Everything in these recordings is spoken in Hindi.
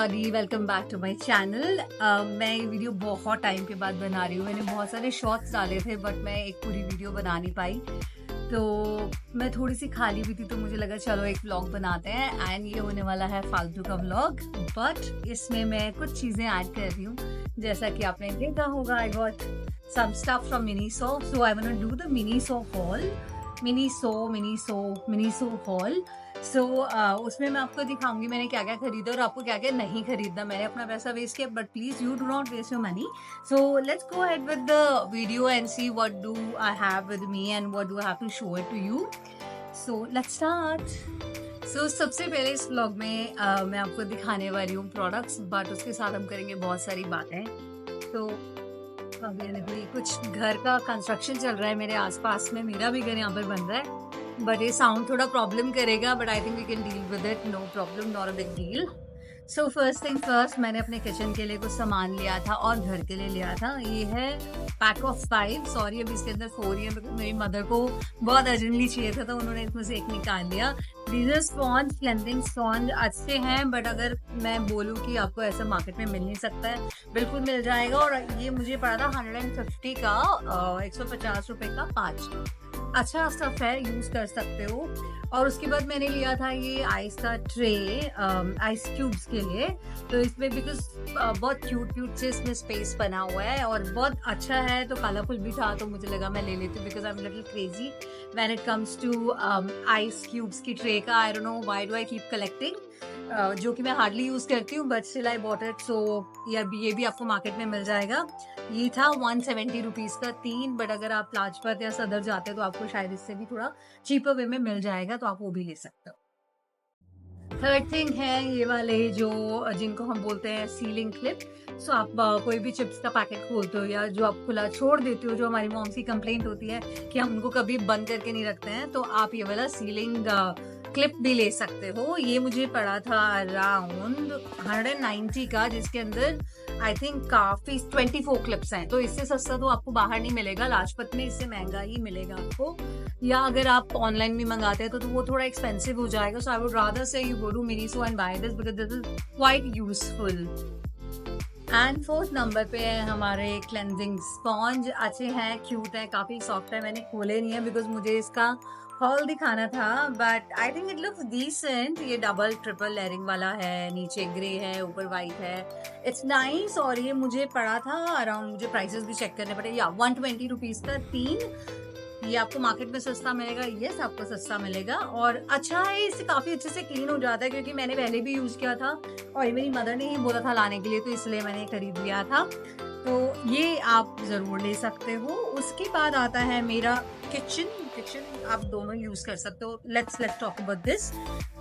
Everybody, welcome back to my channel. मैं ये वीडियो बहुत टाइम के बाद बना रही हूँ। मैंने बहुत सारे शॉर्ट्स डाले थे बट मैं एक पूरी वीडियो बना नहीं पाई, तो मैं थोड़ी सी खाली भी थी तो मुझे लगा चलो एक व्लॉग बनाते हैं। एंड ये होने वाला है फालतू का व्लॉग, बट इसमें मैं कुछ चीज़ें ऐड कर रही हूँ। जैसा कि आपने देखा होगा, I got some stuff from Miniso, so I want to do the Miniso haul. Miniso haul. So उसमें मैं आपको दिखाऊंगी मैंने क्या क्या खरीदा और आपको क्या क्या नहीं खरीदना। मैंने अपना पैसा वेस्ट किया, but please you do not waste your money. So let's go ahead with the video and see what do I have with me and what do I have to show it to you. So let's start. So सबसे पहले इस व्लॉग में मैं आपको दिखाने वाली हूँ प्रोडक्ट्स, बट उसके साथ हम करेंगे बहुत सारी बातें। तो अभी देखो कुछ घर का कंस्ट्रक्शन चल रहा है मेरे आसपास में, मेरा भी घर यहाँ पर बन रहा है, बट ये साउंड थोड़ा प्रॉब्लम करेगा, but I think we can deal with it, no problem, not a big deal. So first thing first, मैंने अपने किचन के लिए कुछ सामान लिया था और घर के लिए लिया था। ये है पैक ऑफ 5, सॉरी अभी इसके अंदर 4 ही है, बिकॉज मेरी मदर को बहुत अर्जेंटली चाहिए था तो उन्होंने इसमें से एक निकाल लिया। डीजल स्पॉन्ज, क्लेंजिंग स्पॉन्ज अच्छे हैं, बट अगर मैं बोलूँ कि आपको ऐसा मार्केट में मिल नहीं सकता है, बिल्कुल मिल जाएगा। और ये मुझे पड़ा था 150 का, 150 रुपए का 5। अच्छा स्टफ है, यूज कर सकते हो। और उसके बाद मैंने लिया था ये आइस का ट्रे, आइस क्यूब्स के लिए। तो इसमें बिकॉज बहुत क्यूट से इसमें स्पेस बना हुआ है और बहुत अच्छा है, तो कलरफुल भी था तो मुझे लगा मैं ले लेती हूँ, because I am little crazy when it comes to ice cubes की ट्रे का। I don't know why do I keep collecting, जो कि मैं हार्डली यूज करती हूँ, but still I bought it. So ये भी आपको मार्केट में मिल जाएगा। ये था 170 रुपीज का 3, बट अगर आप लाजपत या सदर जाते हैं तो आपको शायद इससे भी थोड़ा चीपर वे में मिल जाएगा, तो आप वो भी ले सकते हो। थर्ड थिंग है ये वाले जो जिनको हम बोलते हैं सीलिंग क्लिप। सो आप कोई भी चिप्स का पैकेट खोलते हो या जो आप खुला छोड़ देते हो, जो हमारी मॉम्स की कंप्लेंट होती है कि हम उनको कभी बंद करके नहीं रखते हैं, तो आप ये वाला सीलिंग क्लिप भी ले सकते हो। ये मुझे पड़ा था अराउंड 190 का, जिसके अंदर आई थिंक काफी 24 क्लिप्स हैं। तो इससे सस्ता तो आपको बाहर नहीं मिलेगा, लाजपत में इससे महंगा ही मिलेगा आपको, या अगर आप ऑनलाइन भी मंगाते हैं तो वो थोड़ा एक्सपेंसिव हो जाएगा। So I would rather say you go to Miniso and buy this, because this is quite useful. And fourth number पे है हमारे क्लेंजिंग स्पॉन्ज। अच्छे हैं, क्यूट है, काफी सॉफ्ट है। मैंने खोले नहीं है बिकॉज मुझे इसका हॉल दिखाना था, but I think it looks decent. ये डबल ट्रिपल लेयरिंग वाला है, नीचे ग्रे है, ऊपर वाइट है, इट्स नाइस। और ये मुझे पड़ा था अराउंड, मुझे प्राइसेस भी चेक करने पड़े, या 120 रुपीज का 3। ये आपको मार्केट में सस्ता मिलेगा, यस आपको सस्ता मिलेगा और अच्छा है। इससे काफी अच्छे से क्लीन हो जाता है, क्योंकि मैंने पहले भी यूज किया था और मेरी मदर ने ही बोला था लाने के लिए, तो इसलिए मैंने खरीद लिया था। तो ये आप जरूर ले सकते हो। उसके बाद आता है मेरा किचन आप दोनों यूज कर सकते हो। Let's talk about this.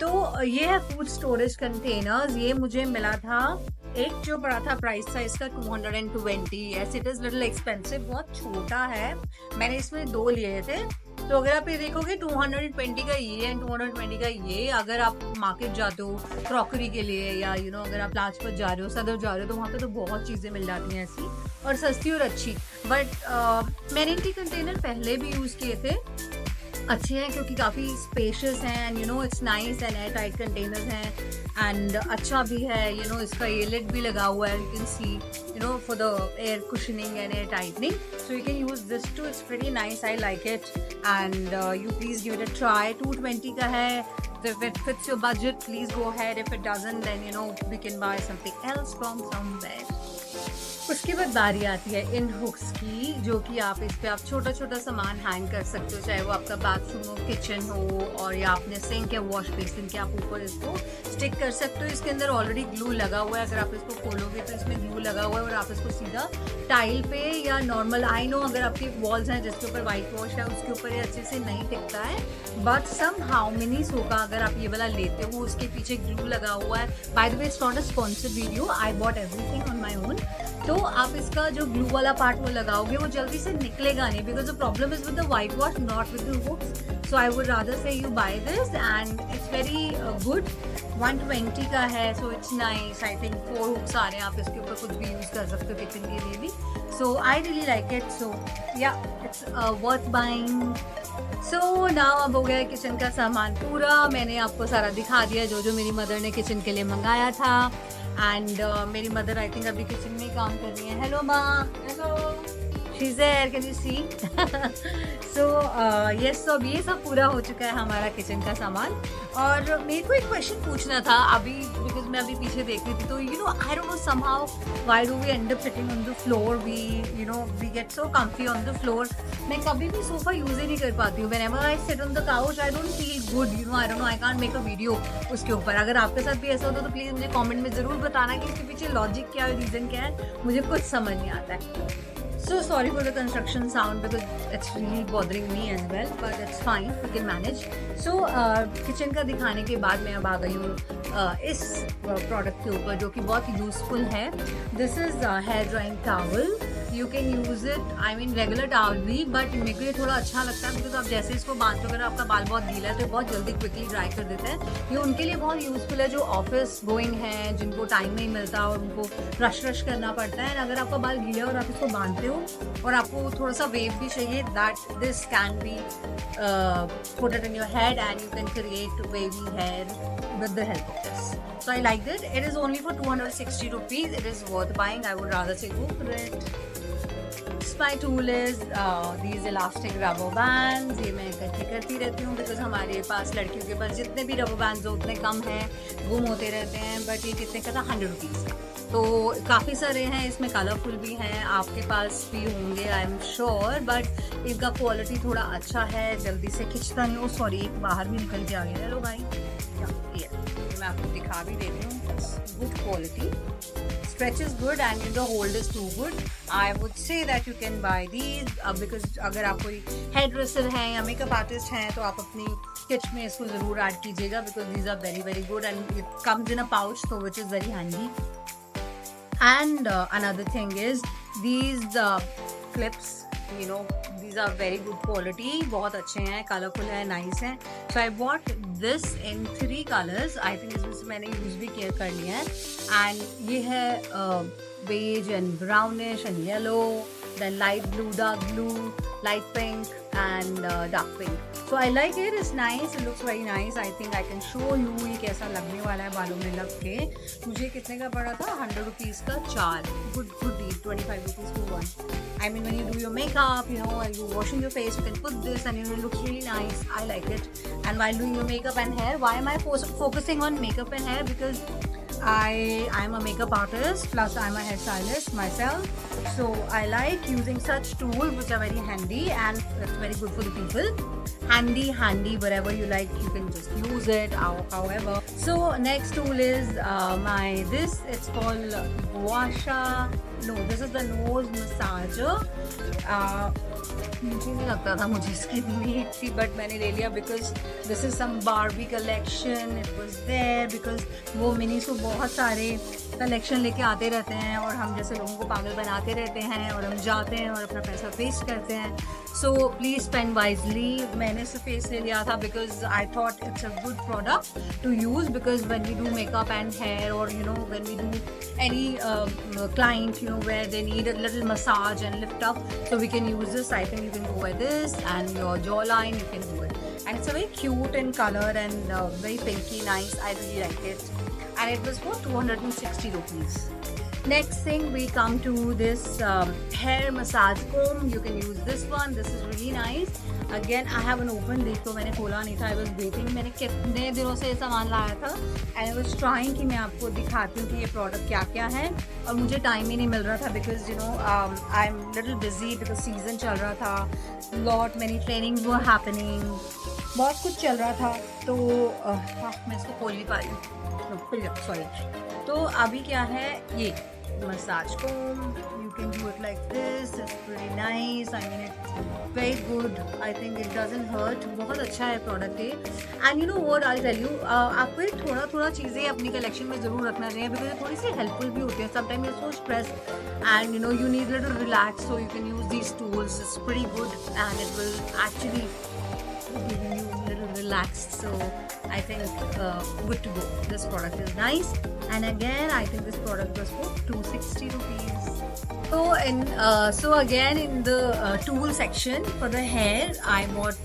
तो ये है फूड स्टोरेज कंटेनर्स। ये मुझे मिला था, एक जो बड़ा था प्राइस था इसका 220। Yes it is little expensive, बहुत छोटा है। मैंने इसमें 2 लिए थे। तो अगर आप ये देखोगे 220 का ये एंड 220 का ये, अगर आप मार्केट जाते हो क्रॉकरी के लिए या अगर आप लाजपत जा रहे हो, सदर जा रहे हो, तो वहाँ पे तो बहुत चीज़ें मिल जाती हैं ऐसी और सस्ती और अच्छी। बट मैंने इनके कंटेनर पहले भी यूज़ किए थे, अच्छे हैं क्योंकि काफ़ी स्पेशियस हैं and it's nice and air tight containers हैं एंड अच्छा भी है। इसका ये लिड भी लगा हुआ है, you can see for the air cushioning and air tightening, so you can use this too, it's very nice, I like it and you please give it a try. 220 का है, if it fits your budget please go ahead, if it doesn't then we can buy something else from somewhere। उसके बाद बारी आती है इन हुक्स की, जो कि आप इस पे आप छोटा छोटा सामान हैंग कर सकते हो, चाहे वो आपका बाथरूम हो, किचन हो, और या आपने सिंक या वॉश बेसिन के आप ऊपर इसको स्टिक कर सकते हो। इसके अंदर ऑलरेडी ग्लू लगा हुआ है, अगर आप इसको खोलोगे तो इसमें ग्लू लगा हुआ है और आप इसको सीधा टाइल पे या नॉर्मल, आई नो अगर आपकी वॉल्स हैं जिसके ऊपर व्हाइट वॉश है उसके ऊपर ये अच्छे से नहीं टिकता है, बट सम हाउ मिनीसो का अगर आप ये वाला लेते हो उसके पीछे ग्लू लगा हुआ है। By the way it's not a sponsored video, I bought everything on my own. तो आप इसका जो ग्लू वाला पार्ट वो लगाओगे वो जल्दी से निकलेगा नहीं, because the problem is with the white wash, not with the hooks. So I would rather say you buy this and it's very good. 120 का है, so it's nice. I think 4 hooks आ रहे हैं, आप इसके ऊपर कुछ भी यूज कर सकते हो किचन के लिए भी। सो आई रियली लाइक इट, सो या it's worth buying. So now अब हो गया किचन का सामान पूरा, मैंने आपको सारा दिखा दिया जो जो मेरी मदर ने किचन के लिए मंगाया था। एंड मेरी मदर आई थिंक अभी किचन में काम कर रही है. हेलो माँ. Hello. She's there, can you see? So yes, so अब ये सब पूरा हो चुका है हमारा किचन का सामान. और मेरे को एक क्वेश्चन पूछना था अभी, बिकॉज मैं अभी पीछे देख रही थी, तो you know I don't know somehow why do we end up sitting on the floor. We get so comfy on the floor. मैं कभी भी सोफा यूज ही नहीं कर पाती हूँ. Whenever I sit on the couch I don't feel good, you know. I don't no, I can't make a video उसके ऊपर. अगर आपके साथ भी ऐसा होता तो प्लीज मुझे कमेंट में जरूर बताना कि इसके पीछे लॉजिक क्या है, रीजन क्या है. मुझे कुछ समझ नहीं आता है. So sorry for the construction sound because it's really bothering me as well, but it's fine, we can manage. So kitchen का दिखाने के बाद मैं अब आ गई हूँ इस प्रोडक्ट के ऊपर जो कि बहुत यूजफुल है. This is here drawing towel. You can use it, I mean regular towel भी, बट मेरे को ये थोड़ा अच्छा लगता है बिकॉज आप जैसे इसको बांधते हो, अगर आपका बाल बहुत गीला है तो बहुत जल्दी क्विकली ड्राई कर देता है. ये उनके लिए बहुत यूजफुल है जो ऑफिस गोइंग है, जिनको टाइम नहीं मिलता और उनको रश करना पड़ता है. अगर आपका बाल गीला है और आप इसको बांधते हो और आपको थोड़ा सा वेव भी चाहिए, that this can be put it in your head and you can create wavy here with the help of this. So I liked it. It is only for 260 rupees. It is worth buying. I would rather say go for it. My tool is these elastic rubber bands. ये मैं इकट्ठी करती रहती हूँ बिकॉज हमारे पास लड़कियों के पास जितने भी रबर बैंड्स उतने कम हैं, गुम होते रहते हैं. बट ये कितने का था? 100 रुपीज़. तो काफ़ी सारे हैं इसमें, कलरफुल भी हैं, आपके पास भी होंगे आई एम श्योर. बट इनका क्वालिटी थोड़ा अच्छा है, जल्दी से खिंचता नहीं. ओ सॉरी, एक बाहर भी निकल के आ गया. हेलो भाई, ये मैं आपको दिखा भी देती हूँ. Good quality, stretch is good and the hold is too good. I would say that you can buy these because अगर आप कोई हेयर ड्रेसर हैं या मेकअप आर्टिस्ट हैं तो आप अपनी किट में इसको ज़रूर ऐड कीजिएगा because these are very very good and it comes in a pouch, so which is very handy. And another thing is these clips, you know, these are very good quality, बहुत अच्छे हैं, कलरफुल है, नाइस है. So I bought this in 3 colors. I think इसमें से मैंने यूज भी केयर कर लिया है. And ये है beige and brownish and yellow, then light blue, dark blue, light pink and dark pink. So I like it. It's nice. It looks very nice. I think I can show you ये कैसा लगने वाला है बालों में लग के. मुझे कितने का पड़ा था? 100 रुपीज़ का 4. Good deal. 25 rupees for 1. I mean, when you do your makeup, you know, and you're washing your face, you can put this and it looks really nice. I like it. And while doing your makeup and hair, why am I focusing on makeup and hair? Because I'm a makeup artist plus I'm a hairstylist myself. So I like using such tools which are very handy and it's very good for the people. Handy, wherever you like, you can just use it however. So next tool is it's called Guasha. No, this is the nose massager. मुझे नहीं लगता था मुझे इसकी नीड थी, बट मैंने ले लिया because this is some Barbie collection. It was there because वो मिनीज को बहुत सारे कलेक्शन लेके आते रहते हैं और हम जैसे लोगों को पागल बनाते रहते हैं और हम जाते हैं और अपना पैसा वेस्ट करते हैं. So please spend wisely. मैंने सिर्फ फेस ले लिया था because I thought it's a good product to use because when we do makeup and hair और you know when we do any client, you know, where they need a little massage and lift up, so we can use this. I think you can go with this and your jawline, you can do it. And it's a very cute in color and very pinky, nice. I really like it. And it was for 260 rupees. Next thing we come to this hair massage comb. You can use this one. This is really nice. Again, I haven't opened. देखो मैंने खोला नहीं था. I was waiting. मैंने कितने दिनों से ये सामान लाया था and I was trying कि मैं आपको दिखाती हूँ कि ये प्रोडक्ट क्या क्या है. और मुझे टाइम ही नहीं मिल रहा था because you know I'm little busy because season चल रहा था. Lot many trainings were happening. बहुत कुछ चल रहा था तो मैं इसको खोल नहीं पा रही हूँ. सॉरी. तो अभी क्या है ये massage comb. You can do it like this. It's pretty nice. I mean, it's very good. I think it doesn't hurt. बहुत अच्छा है प्रोडक्ट ये. And you know what I'll tell you, आपको ये थोड़ा चीज़ें अपनी कलेक्शन में ज़रूर रखना चाहिए because ये थोड़ी सी हेल्पफुल भी होती है. Sometimes you're so stressed and you know you need a little relax, so you can use these tools. It's pretty good and it will actually giving you a little relaxed. So I think good to go. This product is nice. And again, I think this product was for 260 rupees. So again in the tool section for the hair, I bought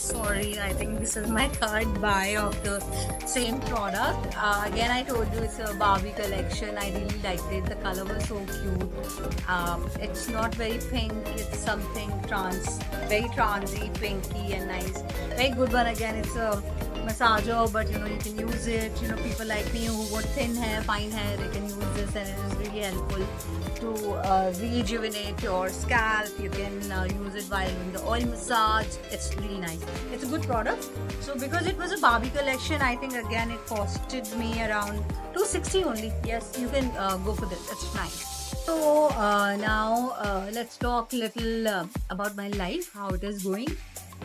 Sorry, I think this is my third buy of the same product. Again, I told you it's a Barbie collection. I really liked it. The color was so cute. It's not very pink. It's something very transy, pinky and nice. Very good one. Again, it's a massager, but you can use it. People like me who got thin hair, fine hair, they can use this, and it is really helpful to rejuvenate your scalp. You can use it while doing the oil massage. It's really nice. It's a good product. So because it was a Barbie collection, I think again it costed me around 260 only. Yes, you can go for this. It's nice. So now let's talk a little about my life, how it is going.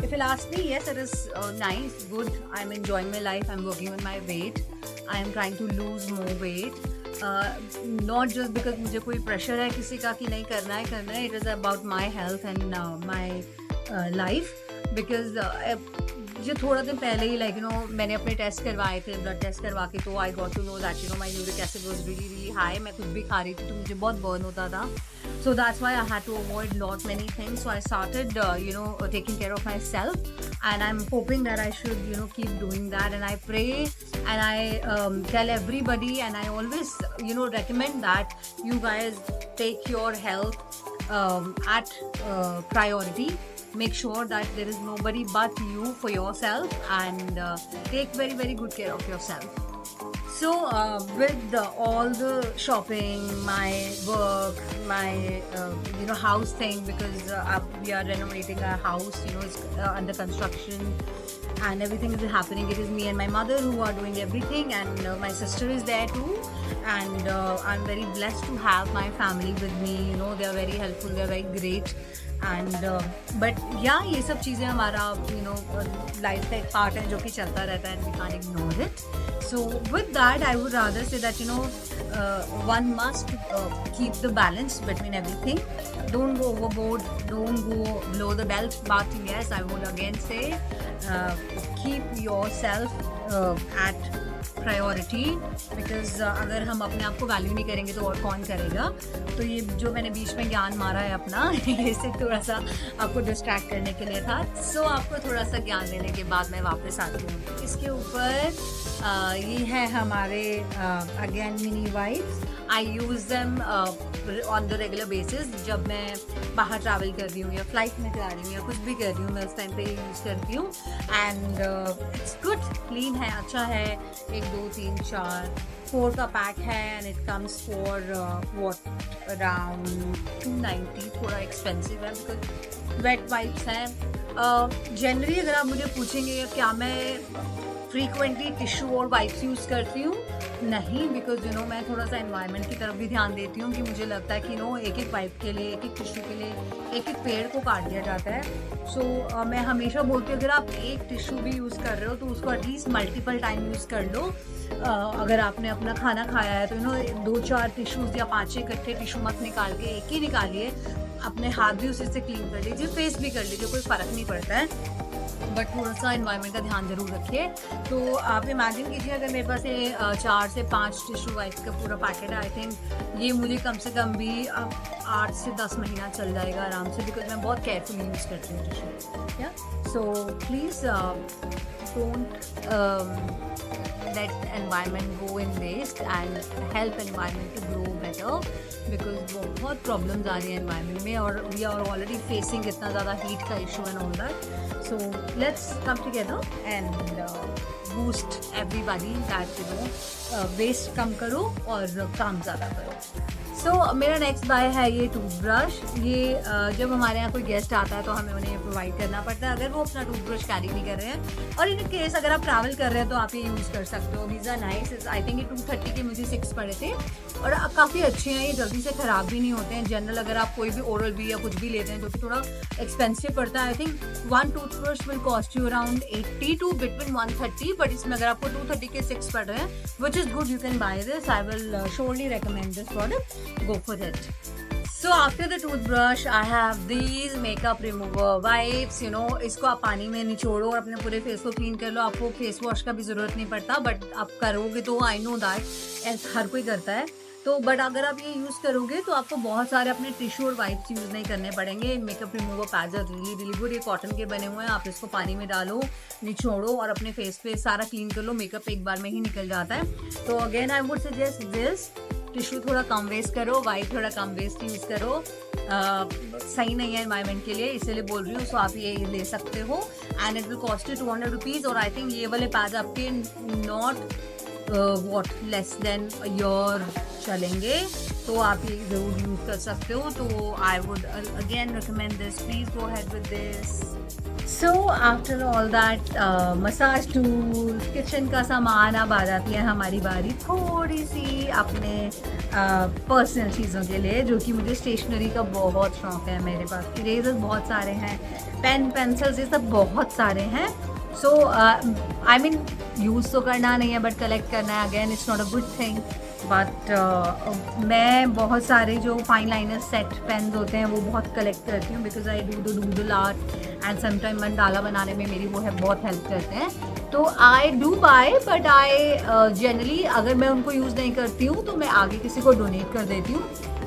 If you'll ask me, yes, it is nice, good. I'm enjoying my life. I'm working on my weight. I am trying to lose more weight. Not just because मुझे कोई pressure है किसी का कि नहीं करना है. It is about my health and my life. Because जो थोड़ा दिन पहले ही मैंने अपने टेस्ट करवाए थे, ब्लड टेस्ट करवा के, तो I got to know that my uric acid was really high. मैं कुछ भी खा रही थी तो मुझे बहुत burn होता था. So that's why I had to avoid many things. So I started taking care of myself, and I'm hoping that I should keep doing that. And I pray and I tell everybody, and I always recommend that you guys take your health at priority. Make sure that there is nobody but you for yourself, and take very, very good care of yourself. So with all the shopping, my work, my house thing, because we are renovating our house, it's under construction, and everything is happening. It is me and my mother who are doing everything, and my sister is there too. And I'm very blessed to have my family with me. They are very helpful, they are very great. And but yeah, ये सब चीज़ें हमारा लाइफ का एक पार्ट है जो कि चलता रहता है, and we can't ignore it. So with that, I would rather say that one must keep the balance between everything. Don't go overboard, don't go below the belt. But yes, I would again say keep yourself at priority. Because अगर हम अपने आप को वैल्यू नहीं करेंगे तो और कौन करेगा. तो ये जो मैंने बीच में ज्ञान मारा है अपना, ये सिर्फ थोड़ा सा आपको डिस्ट्रैक्ट करने के लिए था. सो आपको थोड़ा सा ज्ञान देने के बाद मैं वापस आती हूँ. इसके ऊपर ये है हमारे again mini wipes. I use them on the regular basis. जब मैं बाहर ट्रैवल कर रही हूँ या फ्लाइट में जा रही हूँ या कुछ भी कर रही हूँ, मैं उस टाइम पे यूज़ करती हूँ. एंड इट्स गुड, क्लीन है, अच्छा है. 1 2 3 4 4 का पैक है, and it comes for around 290. थोड़ा एक्सपेंसिव है बिकॉज वेट वाइप्स हैं. जनरली अगर आप मुझे पूछेंगे क्या मैं फ्रीक्वेंटली टिश्यू और वाइप्स यूज़ करती हूँ, नहीं. बिकॉज मैं थोड़ा सा एनवायरनमेंट की तरफ भी ध्यान देती हूँ कि मुझे लगता है कि एक एक वाइप के लिए, एक एक टिश्यू के लिए, एक एक पेड़ को काट दिया जाता है. सो मैं हमेशा बोलती हूँ अगर आप एक टिश्यू भी यूज़ कर रहे हो तो उसको एटलीस्ट मल्टीपल टाइम यूज़ कर लो. अगर आपने अपना खाना खाया है तो 2-4 टिश्यूज़ या 5-6 इकट्ठे टिश्यू मत निकाल के एक ही निकालिए. अपने हाथ भी उसी से क्लीन कर लीजिए, फेस भी कर लीजिए, कोई फ़र्क नहीं पड़ता है. बट थोड़ा सा एनवायरनमेंट का ध्यान जरूर रखिए. तो आप इमेजिन कीजिए अगर मेरे पास ये 4 से 5 टिश्यू वाइप्स का पूरा पैकेट है, आई थिंक ये मुझे कम से कम भी 8 से 10 महीना चल जाएगा आराम से. बिकॉज मैं बहुत केयरफुली यूज़ करती हूँ टिश्यू. या so please don't let environment go in waste and help environment to grow better. because बहुत problems आ रही हैं environment में, और we are already facing इतना ज़्यादा heat का issue and all that. So let's come together and boost everybody that waste कम करो और काम ज़्यादा करो. सो मेरा नेक्स्ट बाय है ये टूथब्रश. ये जब हमारे यहाँ कोई गेस्ट आता है तो हमें उन्हें प्रोवाइड करना पड़ता है अगर वो अपना टूथब्रश कैरी नहीं कर रहे हैं. और इन केस अगर आप ट्रैवल कर रहे हैं तो आप ये यूज़ कर सकते हो. These are nice. I think ये 230 के मुझे 6 पड़े थे, और काफ़ी अच्छे हैं. ये जल्दी से ख़राब भी नहीं होते हैं. जनरल अगर आप कोई भी ओरल भी या कुछ भी लेते हैं तो थोड़ा एक्सपेंसिव पड़ता है. I think 1 toothbrush will cost you around 80 to between 130. But इसमें अगर आपको 230 के 6 पड़ रहे हैं, which is good, you can by this. I will surely recommend this product. Go for it. So after the toothbrush, I have these makeup remover wipes. इसको आप पानी में निचोड़ो और अपने पूरे फेस को क्लीन कर लो. आपको फेस वॉश का भी ज़रूरत नहीं पड़ता, बट आप करोगे तो आई नो दैट हर कोई करता है. तो बट अगर आप ये यूज़ करोगे तो आपको बहुत सारे अपने टिश्यू और वाइप्स यूज़ नहीं करने पड़ेंगे। Makeup remover pads are really really good. ये कॉटन के बने हुए हैं, आप इसको पानी में डालो, निचोड़ो और अपने फेस पे सारा क्लीन कर लो। मेकअप एक बार में ही निकल जाता है। तो again I would suggest this. Tissue थोड़ा कम वेस्ट करो, वाइप थोड़ा कम वेस्ट यूज़ करो। सही नहीं है एनवायरनमेंट के लिए, इसलिए बोल रही हूँ। सो आप ये ले सकते हो and it will cost you 200 rupees. और आई थिंक ये वाले पैड्स आपके not what less than your चलेंगे, तो आप ये ज़रूर यूज़ कर सकते हो। तो I would again recommend this, please go ahead with this. So after all that massage tool, kitchen का सामान, अब आ जाती है हमारी बारी थोड़ी सी अपने पर्सनल चीज़ों के लिए, जो कि मुझे स्टेशनरी का बहुत शौक है। मेरे पास इरेजर बहुत सारे हैं, पेन पेंसिल्स ये सब बहुत सारे हैं। सो आई मीन यूज़ तो करना नहीं है बट कलेक्ट करना है। Again it's not a good thing, but मैं बहुत सारे जो फाइन लाइनर सेट पेन्स होते हैं वो बहुत कलेक्ट करती हूँ, because I do the doodle art and sometime mandala बनाने में मेरी वो है बहुत हेल्प करते हैं। तो I do buy, but I generally अगर मैं उनको यूज़ नहीं करती हूँ तो मैं आगे किसी को डोनेट कर देती हूँ।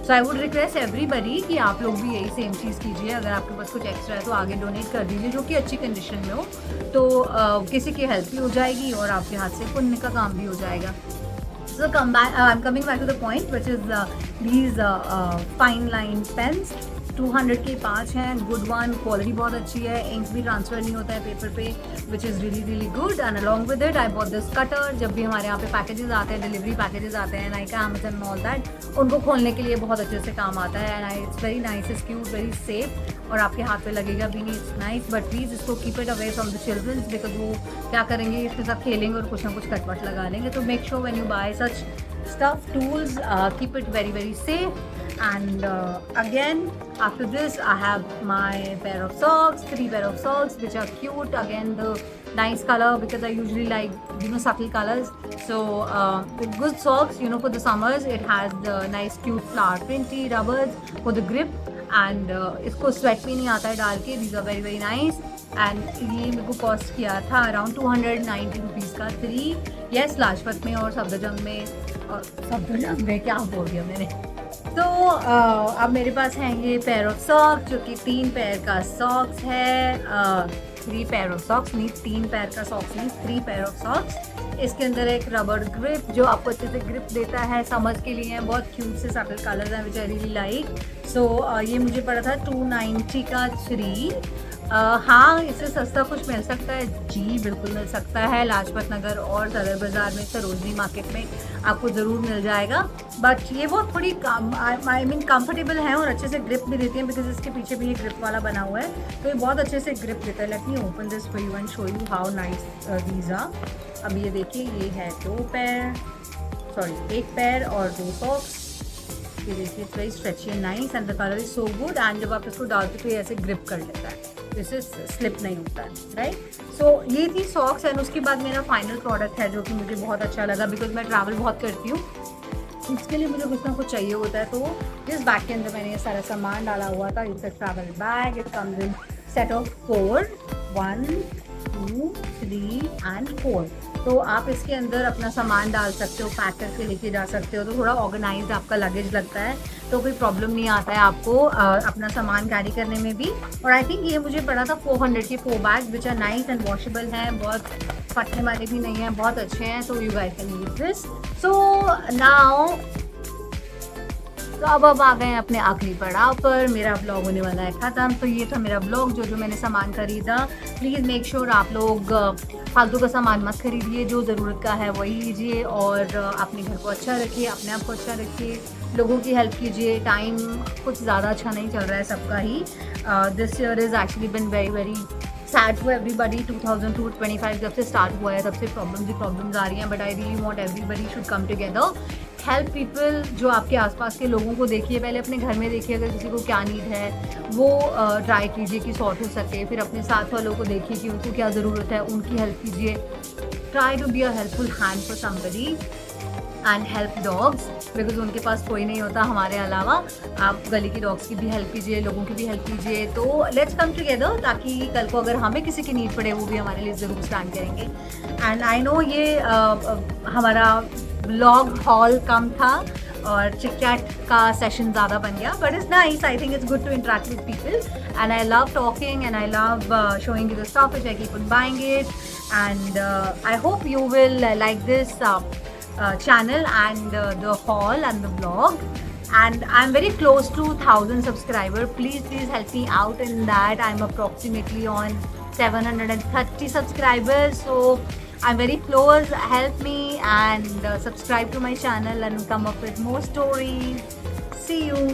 सो आई वुड रिक्वेस्ट एवरीबडी कि आप लोग भी यही सेम चीज़ कीजिए। अगर आपके पास कुछ एक्स्ट्रा है तो आगे डोनेट कर दीजिए, जो कि अच्छी कंडीशन में हो, तो किसी की हेल्प भी हो जाएगी और आपके हाथ से पुण्य का काम भी हो जाएगा। So I'm coming back to the point, which is these fine line pens. 200 के 5 हैं, गुड वन, क्वालिटी बहुत अच्छी है, इंक भी ट्रांसफ़र नहीं होता है पेपर पे, which is really really good. And along with it I bought this cutter. जब भी हमारे यहाँ पे पैकेजेस आते हैं, डिलीवरी पैकेजेस आते हैं, नाइका, अमेजन, ऑल दैट, उनको खोलने के लिए बहुत अच्छे से काम आता है। And it's very nice, it's cute, very safe, और आपके हाथ पे लगेगा भी नहीं। इट्स नाइस, बट प्लीज़ इसको keep it away from the childrens, because वो क्या करेंगे, इसके साथ खेलेंगे और कुछ ना कुछ कटवट लगा लेंगे। तो make sure when you bye such stuff, tools, keep it very very safe. And again, after this I have my pair of socks, 3 pair of socks, which are cute. Again, the nice color, because I usually like, you know, subtle colors. So the good socks, you know, for the summers. It has the nice cute flower printy rubbers for the grip, and इसको sweat भी नहीं आता है डाल के. These are very very nice. And ये मेरे को कॉस्ट किया था अराउंड 290 रुपीज़ का 3। येस, लाजपत में और सफदरजंग में, और सफदरजंग में क्या बोल दिया मैंने। तो अब मेरे पास हैं ये पेयर ऑफ सॉक्स, जो कि 3 पेयर का सॉक्स है। 3 पेयर ऑफ सॉक्स नहीं, 3 पेयर का सॉक्स नहीं, 3 पेयर ऑफ सॉक्स। इसके अंदर एक रबर ग्रिप जो आपको अच्छे से ग्रिप देता है, समर्स के लिए है। बहुत क्यूट से सटल कलर्स हैं, विच आई रियली लाइक। सो ये मुझे पड़ा था 290 का 3। हाँ, इससे सस्ता कुछ मिल सकता है जी, बिल्कुल मिल सकता है। लाजपत नगर और सदर बाज़ार में, सरोजनी मार्केट में आपको ज़रूर मिल जाएगा। बट ये वो थोड़ी आई मीन कंफर्टेबल है और अच्छे से ग्रिप भी देती हैं, बिकॉज इसके पीछे भी ये ग्रिप वाला बना हुआ है, तो ये बहुत अच्छे से ग्रिप देता है। Let me open this for you and show you how nice these are. अब ये देखिए, ये है 2 पैर, सॉरी 1 पैर और 2 सॉक्स। ये देखिए, it's very stretchy and nice and the colour is so good. And जब आप इसको डालते तो ये ऐसे ग्रिप कर लेता है, इससे स्लिप नहीं होता है, राइट। सो ये थी सॉक्स। एंड उसके बाद मेरा फाइनल प्रोडक्ट है, जो कि मुझे बहुत अच्छा लगा, बिकॉज मैं ट्रैवल बहुत करती हूँ, इसके लिए मुझे कुछ ना कुछ चाहिए होता है। तो जिस बैग के अंदर मैंने ये सारा सामान डाला हुआ था, it's a travel bag. It comes in set of 4, 1, 2, 3 and 4। तो आप इसके अंदर अपना सामान डाल सकते हो, पैक करके लेके जा सकते हो, तो थोड़ा ऑर्गेनाइज आपका लगेज लगता है, तो कोई प्रॉब्लम नहीं आता है आपको अपना सामान कैरी करने में भी। और आई थिंक ये मुझे पड़ा था 400 के 4 bag, which are nice and washable हैं, बहुत फटने वाले भी नहीं हैं, बहुत अच्छे हैं। तो you guys can use this. So now तो अब आ गए हैं अपने आखिरी पड़ाव पर। मेरा ब्लॉग होने वाला है ख़त्म। तो ये था मेरा ब्लॉग, जो मैंने सामान खरीदा। प्लीज़ मेक श्योर आप लोग फालतू का सामान मत खरीदिए, जो ज़रूरत का है वही लीजिए, और अपने घर को अच्छा रखिए, अपने आप को अच्छा रखिए, लोगों की हेल्प कीजिए। टाइम कुछ ज़्यादा अच्छा नहीं चल रहा है सबका ही। This year is actually been very very sad for everybody. 2025 जब से स्टार्ट हुआ है तब से प्रॉब्लम्स आ रही हैं, but I really want everybody should come together, help people. जो आपके आसपास के लोगों को देखिए, पहले अपने घर में देखिए, अगर किसी को क्या नीड है वो ट्राई कीजिए कि सॉर्ट हो सके। फिर अपने साथ वालों को देखिए कि उनको क्या ज़रूरत है, उनकी हेल्प कीजिए। Try to be a helpful hand for somebody and help dogs, because उनके पास कोई नहीं होता हमारे अलावा। आप गली की डॉग्स की भी हेल्प कीजिए, लोगों की भी हेल्प कीजिए। तो लेट्स कम टुगेदर, ताकि कल को अगर हमें किसी की नीड पड़े वो भी हमारे लिए ज़रूर स्टैंड करेंगे। एंड आई नो ये हमारा ब्लॉग हॉल कम था, और चिट चैट का सेशन ज़्यादा बन गया, but it's nice. I think it's good to interact with people and I love talking and I love showing you the stuff which I keep on buying it. And I hope you will like this channel and the haul and the vlog. And I'm very close to 1,000 subscribers. Please help me out in that. I'm approximately on 730 subscribers, so I'm very close. Help me and subscribe to my channel and come up with more stories. See you.